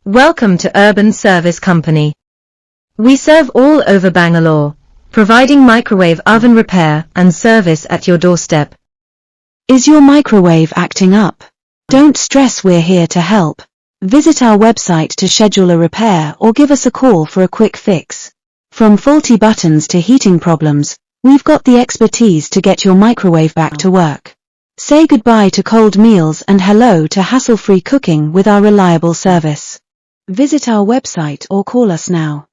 Welcome to Urban Service Company. We serve all over Bangalore, providing microwave oven repair and service at your doorstep. Is your microwave acting up? Don't stress, we're here to help. Visit our website to schedule a repair or give us a call for a quick fix. From faulty buttons to heating problems, we've got the expertise to get your microwave back to work. Say goodbye to cold meals and hello to hassle-free cooking with our reliable service. Visit our website or call us now.